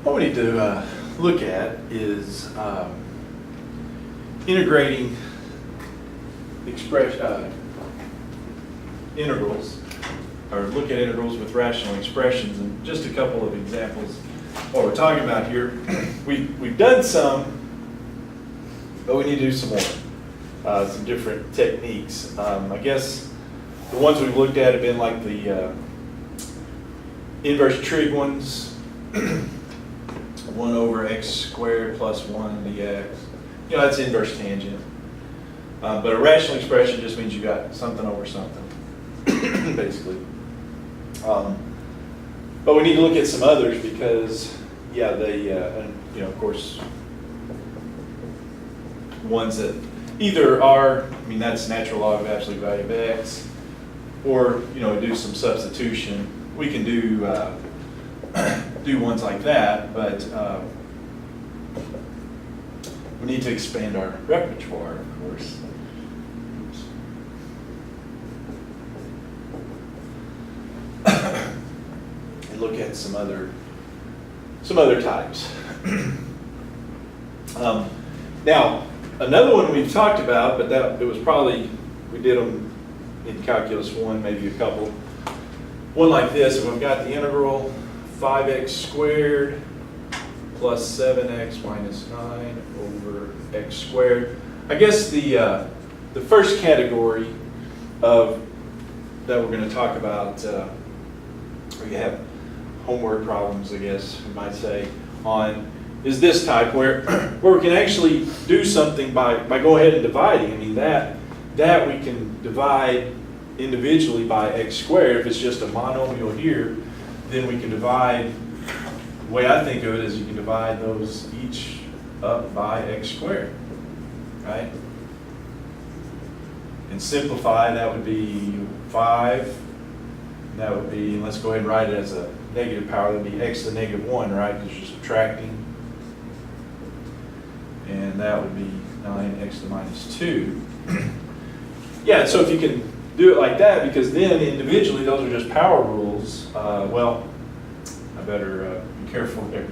What we need to look at is integrating integrals, or look at integrals with rational expressions, and just a couple of examples. What we're talking about here, we've done some, but we need to do some more, some different techniques. I guess the ones we've looked at have been like the inverse trig ones, 1 over x squared plus 1 dx. You know, that's inverse tangent. But a rational expression just means you got something over something, basically. But we need to look at some others because, yeah, they, and, you know, of course, ones that either are, I mean, that's natural log of absolute value of x, or, you know, do some substitution. We can do do ones like that, but we need to expand our repertoire, of course. And look at some other types. Now, another one we've talked about, but that it was probably, we did them in calculus 1, maybe a couple. One like this, and we've got the integral 5x squared plus 7x minus 9 over x squared. I guess the first category of that we're going to talk about, where you have homework problems, I guess we might say, on is this type where we can actually do something by go ahead and dividing. I mean that we can divide individually by x squared. If it's just a monomial here, then we can divide, the way I think of it is you can divide those each up by x squared, right? And simplify, that would be 5. That would be, let's go ahead and write it as a negative power, that would be x to the negative 1, right? Because you're subtracting. And that would be 9x to the minus 2. Yeah, so if you can do it like that, because then individually those are just power rules. Well, I better be careful there.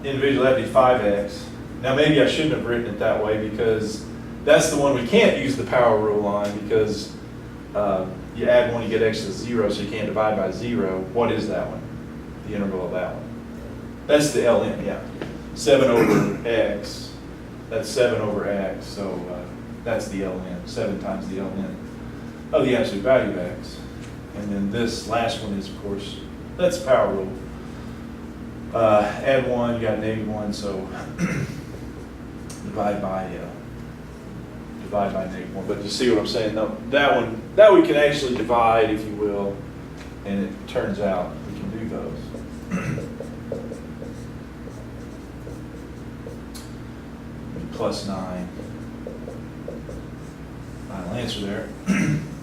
Individually that'd be 5x. Now maybe I shouldn't have written it that way because that's the one we can't use the power rule on because you add 1, you get x to 0, so you can't divide by 0. What is that one? The integral of that one. That's the ln, yeah. 7 over x. That's 7 over x, so that's the ln. 7 times the ln of the absolute value of x. And then this last one is, of course, that's power rule. Add 1, you got negative 1, so divide by negative 1. But you see what I'm saying? No, that we can actually divide, if you will, and it turns out we can do those. Plus 9. Final answer there.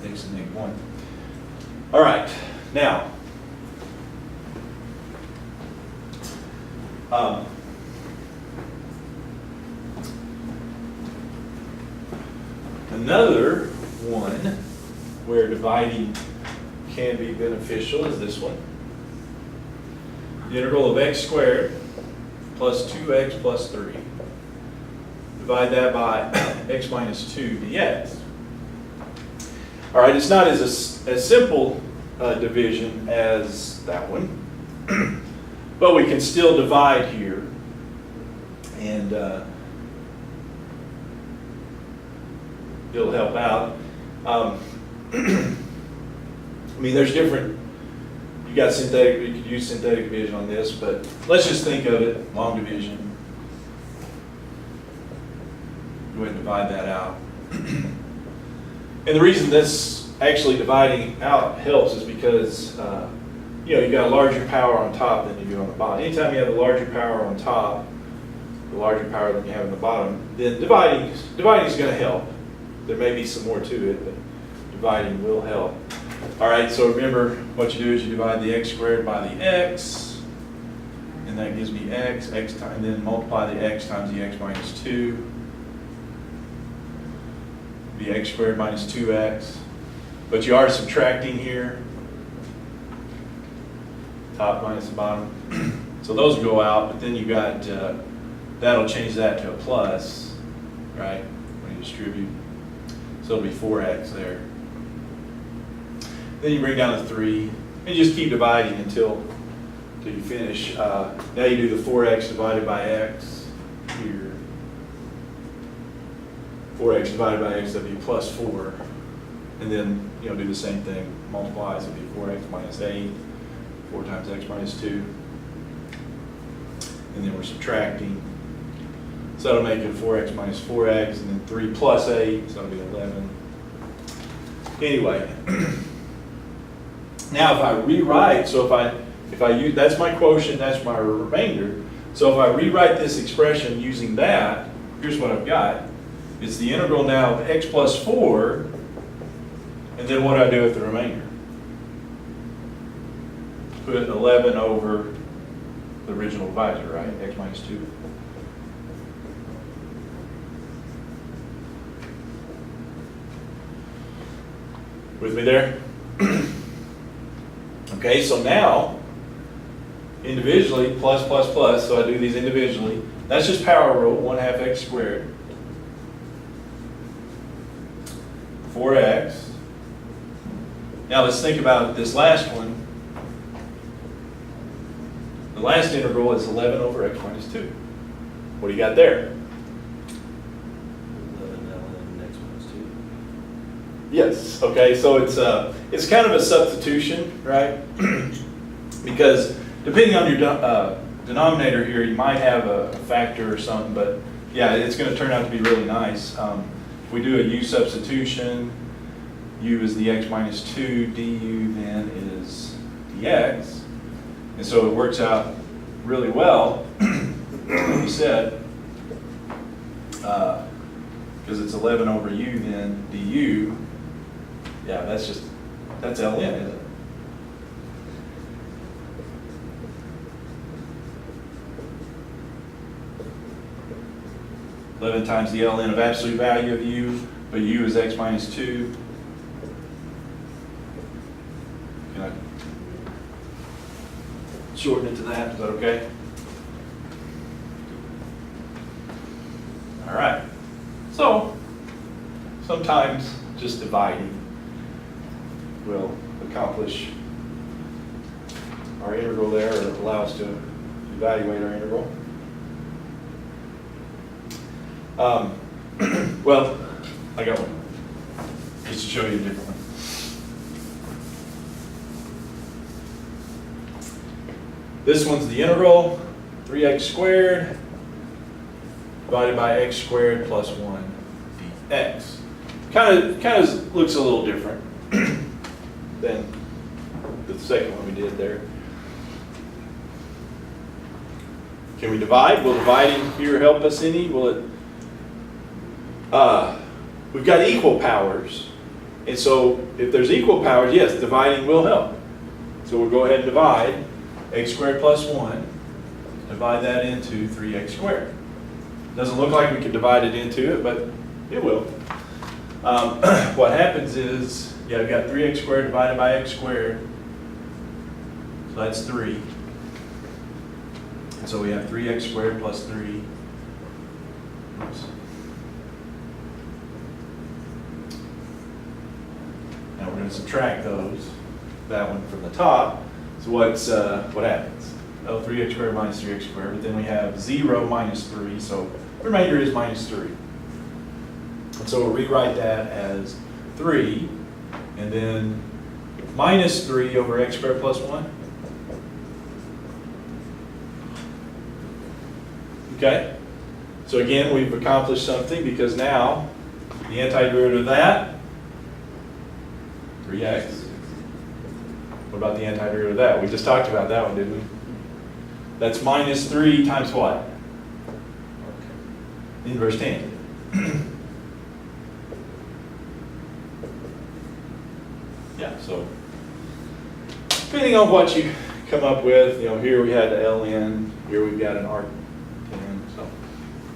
X to the negative 1. All right, now. Another one where dividing can be beneficial is this one. The integral of x squared plus 2x plus 3. Divide that by x minus 2 dx. All right, it's not as simple division as that one, but we can still divide here, and it'll help out. I mean, there's different, you got synthetic, you could use synthetic division on this, but let's just think of it, long division. Go ahead and divide that out. And the reason this actually dividing out helps is because you know, you got a larger power on top than you do on the bottom. Anytime you have a larger power on top, the larger power than you have on the bottom, then dividing is going to help. There may be some more to it, but dividing will help. All right, so remember what you do is you divide the x squared by the x, and that gives me x times, and then multiply the x times the x minus 2. Be x squared minus 2x. But you are subtracting here. Top minus the bottom. So those go out, but then you got, that'll change that to a plus, right, when you distribute. So it'll be 4x there. Then you bring down the 3, and you just keep dividing until you finish. Now you do the 4x divided by x here. 4x divided by x, that'd be plus 4. And then, do the same thing, multiply, so it'd be 4x minus 8, 4 times x minus 2. And then we're subtracting. So that'll make it 4x minus 4x, and then 3 plus 8, so that'll be 11. Anyway, now if I rewrite, so if I use, that's my quotient, that's my remainder. So if I rewrite this expression using that, here's what I've got. It's the integral now of x plus 4, and then what do I do with the remainder? Put 11 over the original divisor, right? X minus 2. With me there? Okay, so now, individually, plus, plus, plus, so I do these individually. That's just power rule, 1/2 x squared. 4x. Now let's think about this last one. The last integral is 11 over x minus 2. What do you got there? 11 ln x minus 2. Yes, okay, so it's kind of a substitution, right? Because depending on your denominator here, you might have a factor or something, but yeah, it's going to turn out to be really nice. If we do a u substitution, u is the x minus 2, du then is dx. And so it works out really well, like you said, because it's 11 over u then du. Yeah, that's ln, isn't it? (11 times the ln of absolute value of u, but u is x minus 2. Can I shorten it to that? Is that okay? All right. So sometimes just dividing will accomplish our integral there, or allow us to evaluate our integral. Well, I got one, just to show you a different one. This one's the integral, 3x squared divided by x squared plus 1 dx. Kind of looks a little different than the second one we did there. Can we divide? Will dividing here help us any? Will it? We've got equal powers, and so if there's equal powers, yes, dividing will help. So we'll go ahead and divide x squared plus 1. Divide that into 3x squared. Doesn't look like we could divide it into it, but it will. What happens is, yeah, we've got 3x squared divided by x squared. So that's 3. And so we have 3x squared plus 3. Oops. Now we're going to subtract that one from the top. So what happens? Oh, 3x squared minus 3x squared, but then we have 0 minus 3, so the remainder is minus 3. And so we'll rewrite that as 3, and then minus 3 over x squared plus 1. Okay? So again, we've accomplished something, because now the antiderivative of that, 3x. What about the antiderivative of that? We just talked about that one, didn't we? That's minus 3 times what? Inverse tangent. Yeah, so depending on what you come up with, here we had an ln, here we've got an arctan, so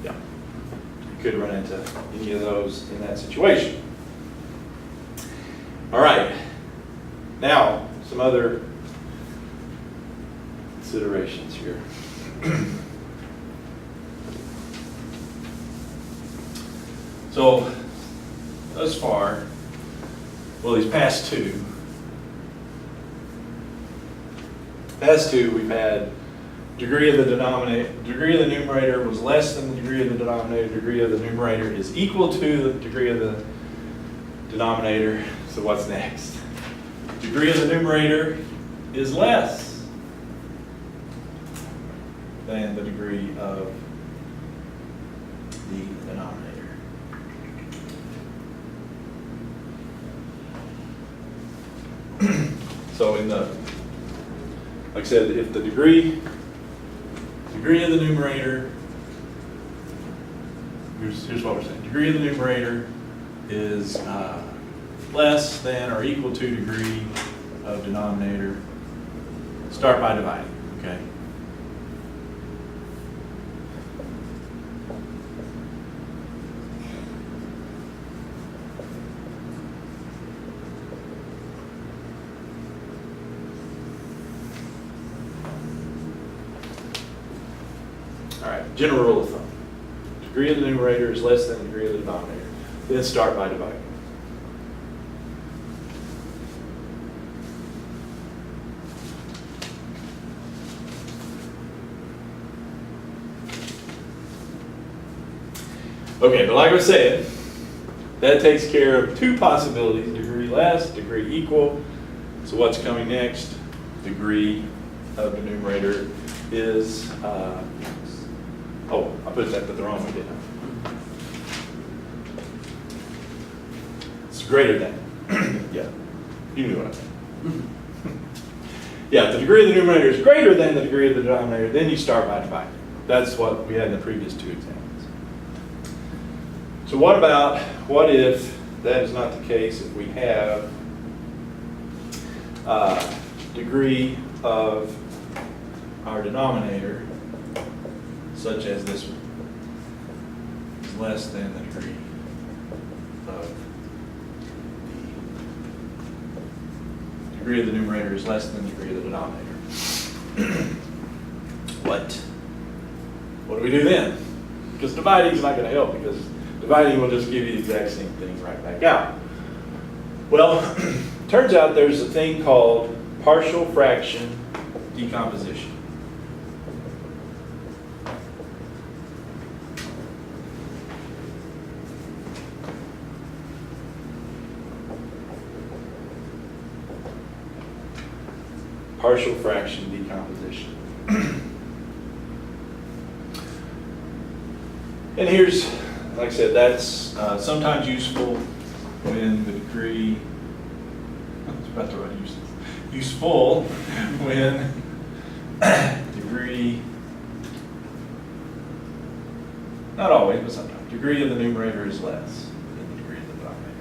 yeah, you could run into any of those in that situation. All right, now some other considerations here. So, thus far, well, these past two, we've had degree of the denominator, degree of the numerator was less than the degree of the denominator, degree of the numerator is equal to the degree of the denominator. So what's next? Degree of the numerator is less than the degree of the denominator. So in the, like I said, if the degree of the numerator, here's what we're saying. Degree of the numerator is less than or equal to degree of denominator. Start by dividing, okay? All right, general rule of thumb. Degree of the numerator is less than the degree of the denominator. Then start by dividing. Okay, but like I said, that takes care of two possibilities, degree less, degree equal. So what's coming next? Degree of the numerator is, oh, I put that the wrong way, didn't I? It's greater than. Yeah, you knew what I meant. Yeah, if the degree of the numerator is greater than the degree of the denominator, then you start by dividing. That's what we had in the previous two examples. So what if that is not the case, if we have degree of our denominator, such as this one, is less than the degree of the degree of the numerator is less than the degree of the denominator. What do we do then? Because dividing is not going to help, because dividing will just give you the exact same thing right back out. Well, turns out there's a thing called partial fraction decomposition. Partial fraction decomposition. And here's, like I said, that's sometimes useful when the degree, I was about to write useful when degree, not always, but sometimes, degree of the numerator is less than the degree of the denominator.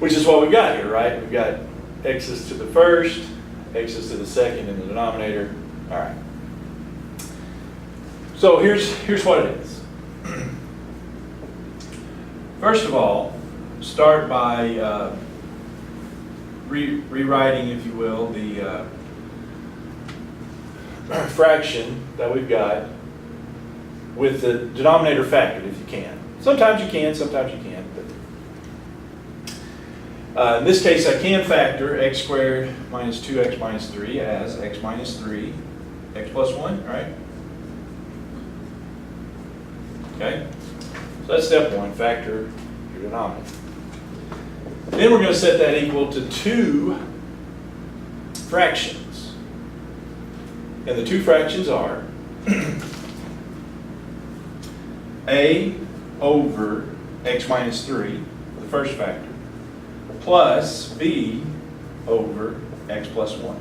Which is what we got here, right? We've got x's to the first, x's to the second in the denominator. All right. So here's what it is. First of all, start by rewriting, if you will, the fraction that we've got with the denominator factored, if you can. Sometimes you can, sometimes you can't. But in this case, I can factor x squared minus 2x minus 3 as x minus 3, x plus 1, right? Okay? So that's step one, factor your denominator. Then we're going to set that equal to two fractions. And the two fractions are a over x minus 3, the first factor, plus b over x plus 1.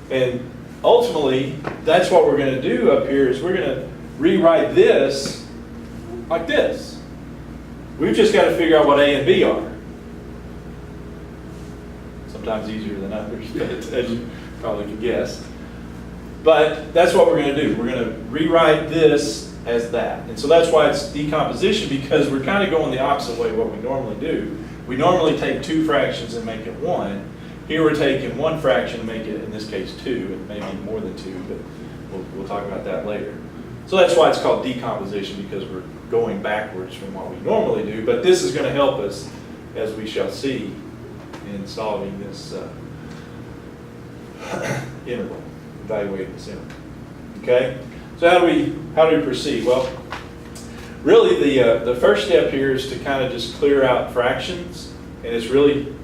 And ultimately, that's what we're going to do up here, is we're going to rewrite this like this. We've just got to figure out what a and b are. Sometimes easier than others, but as you probably could guess. But that's what we're going to do. We're going to rewrite this as that. And so that's why it's decomposition, because we're kind of going the opposite way of what we normally do. We normally take two fractions and make it one. Here we're taking one fraction and make it, in this case, two, and maybe more than two, but we'll talk about that later. So that's why it's called decomposition, because we're going backwards from what we normally do. But this is going to help us, as we shall see, in solving this interval, evaluating this interval. Okay? So how do we proceed? Well, really the first step here is to kind of just clear out fractions, and it's really,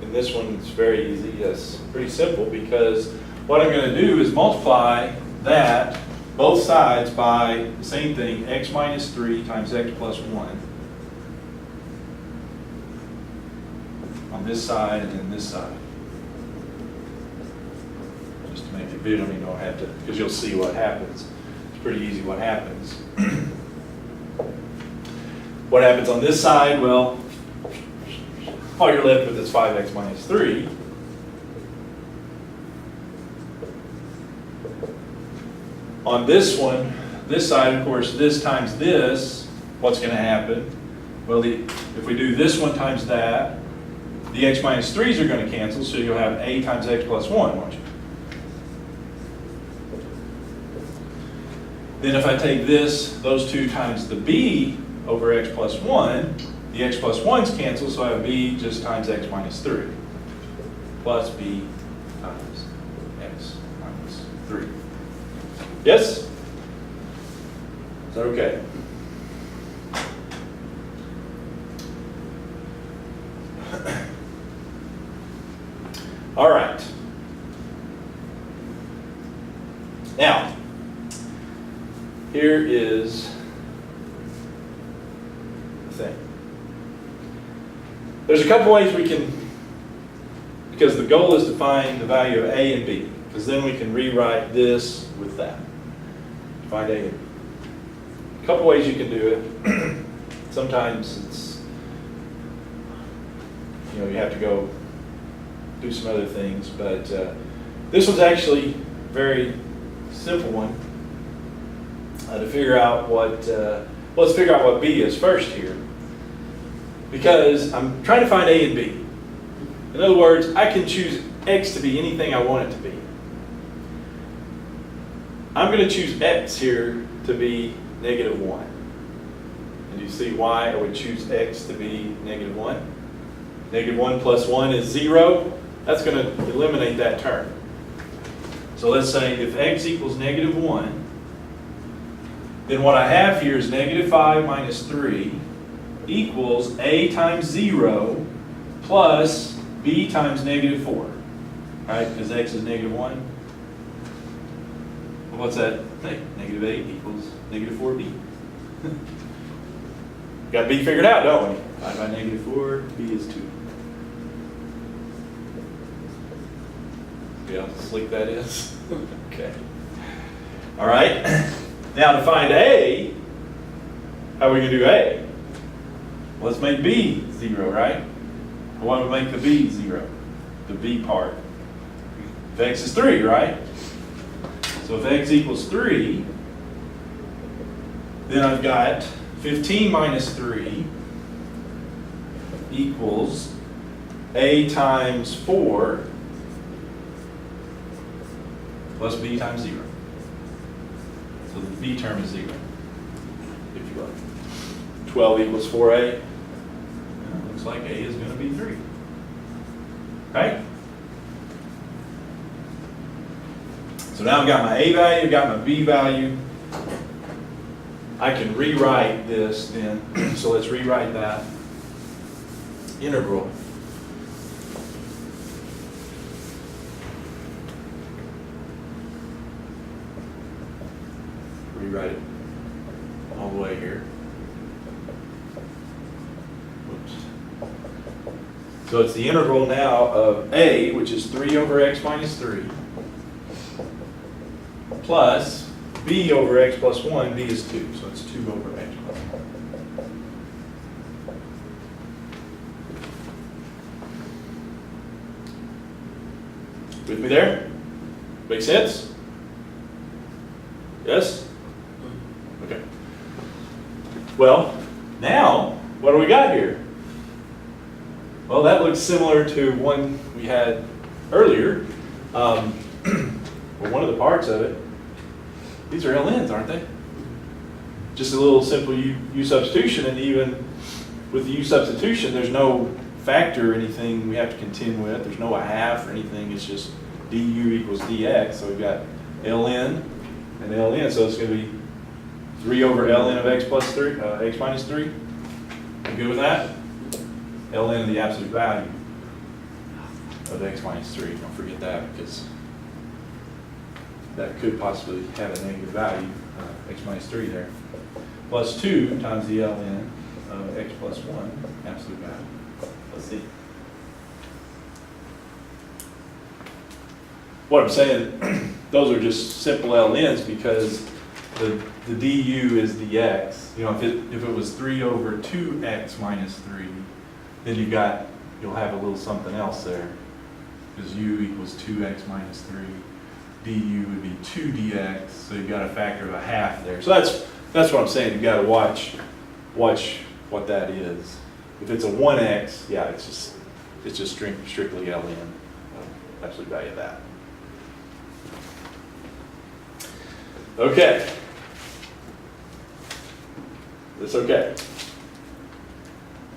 in this one, it's very easy. It's pretty simple, because what I'm going to do is multiply that, both sides, by the same thing, x minus 3 times x plus 1 on this side and then this side. Just to make it visual, you don't have to, because you'll see what happens. It's pretty easy what happens. What happens on this side? Well, all you're left with is 5x minus 3. On this one, this side, of course, this times this, what's going to happen? Well, if we do this one times that, the x minus 3's are going to cancel, so you'll have a times x plus 1, won't you? Then if I take this, those two times the b over x plus 1, the x plus 1's cancel, so I have b just times x minus 3, plus b times x minus 3. Yes? Is that okay? All right. Now, here is the thing. There's a couple ways we can, because the goal is to find the value of a and b, because then we can rewrite this with that. Find a and b. A couple ways you can do it. Sometimes it's, you have to go do some other things, but this one's actually a very simple one to figure out what, let's figure out what b is first here, because I'm trying to find a and b. In other words, I can choose x to be anything I want it to be. I'm going to choose x here to be -1. And you see why I would choose x to be -1? -1 plus 1 is 0. That's going to eliminate that term. So let's say if x equals -1, then what I have here is -5 minus 3 equals a times 0 plus b times -4. Right? Because x is -1. Well, what's that thing? -8 equals -4b. Got b figured out, don't we? 5 by -4, b is 2. See how slick that is? Okay. All right. Now to find a, how are we going to do a? Well, let's make b 0, right? What would make the b 0? The b part. If x is 3, right? So if x equals 3, then I've got 15 minus 3 equals a times 4 plus b times 0. So the b term is 0, if you like. 12 equals 4a. Well, looks like a is going to be 3. Right? So now I've got my a value, I've got my b value. I can rewrite this then. So let's rewrite that integral. Rewrite it all the way here. Whoops. So it's the integral now of a, which is 3 over x minus 3, plus b over x plus 1, b is 2, so it's 2 over x plus 1. With me there? Make sense? Yes? Okay. Well, now, what do we got here? Well, that looks similar to one we had earlier. Well, one of the parts of it, these are LNs, aren't they? Just a little simple U substitution, and even with the U substitution, there's no factor or anything we have to contend with. There's no a half or anything. It's just du equals dx. So we've got ln and ln. So it's going to be 3 over ln of x plus 3, x minus 3. You good with that? Ln of the absolute value of x minus 3. Don't forget that, because that could possibly have a negative value, x minus 3 there. Plus 2 times the ln of x plus 1, absolute value. Let's see. What I'm saying, those are just simple ln's because the du is dx. You know, if it was 3 over 2x minus 3, then you'll have a little something else there, because u equals 2x minus 3. Du would be 2 dx, so you've got a factor of a half there. So that's what I'm saying. You've got to watch what that is. If it's a 1x, yeah, it's just strictly ln, absolute value of that. Okay. That's okay.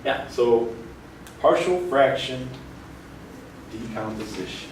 Yeah, so partial fraction decomposition.